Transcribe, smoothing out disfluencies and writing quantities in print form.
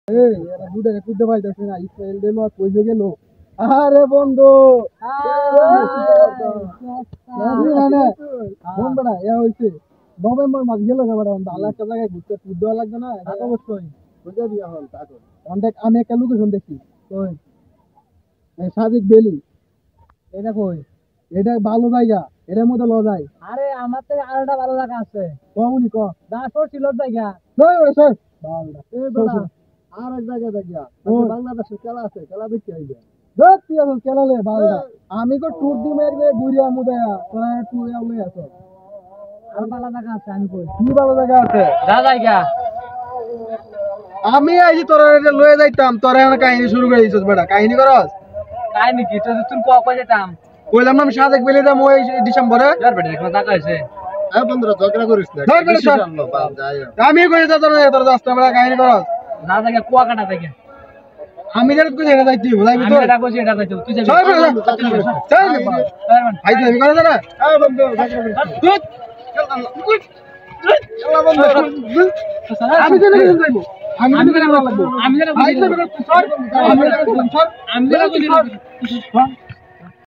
এই এরা বুড়ারে কুদতে পাইতাছে না ইসমাইল দেলো আর কইতে গেল আরে বন্ধু ফোন বড়া এ হইছে নভেম্বর মাস গেল না বড়া আল্লাহ একটা জায়গায় ঘুরতে কুদতে লাগবে না এটা অবশ্যই বুঝা দিয়া হল তাকো অনেক আমি একটা লোকেশন দেখি কই এই সাদিক বেলি এটা কই এটা ভালো জায়গা এটার মধ্যে ল যায় আরে আমার তো আরেকটা ভালো জায়গা আছে কমুনি ক দাসর ছিল জায়গা নই ওরে স্যার বালদা এই বড়া আর এক জায়গা জায়গা বাংলাদেশের খেলা আছে খেলা দেখতে আইবে দেখ তুই এখন খেলা লে বালদা আমি কো টুর দি মেরে ঘুরিয়া মুদায়া তোরা টুর আউলে আছো আর ভালো জায়গা আছে আমি কই কি ভালো জায়গা আছে যা জায়গা আমি আইজি তোরা লয়ে যাইতাম তোরা এখন কাহিনী শুরু করে দিছস বেটা কাহিনী করস কাহিনী কি তুই কই যেতাম কইলাম না আমি সাদেক বেলে যাম ওই ডিসেম্বরে যার বেটা এখন টাকা আছে এ বন্ধুরা ঝগড়া করিস না আমি কই যেতাম তোরা রাস্তা বেলা কাহিনী করস না জায়গা কুয়া কাটা থেকে আমি যেটা কই এটা যাইতি বুঝাইবি তো এটা কইছি এটা যাইতি তুই যাবি চল ভাই তুমি করে না এ বন্ধু আমি যেটা যাইবো আমি যেটা লাগবো আমি যেটা কইছি আমি যেটা কইছি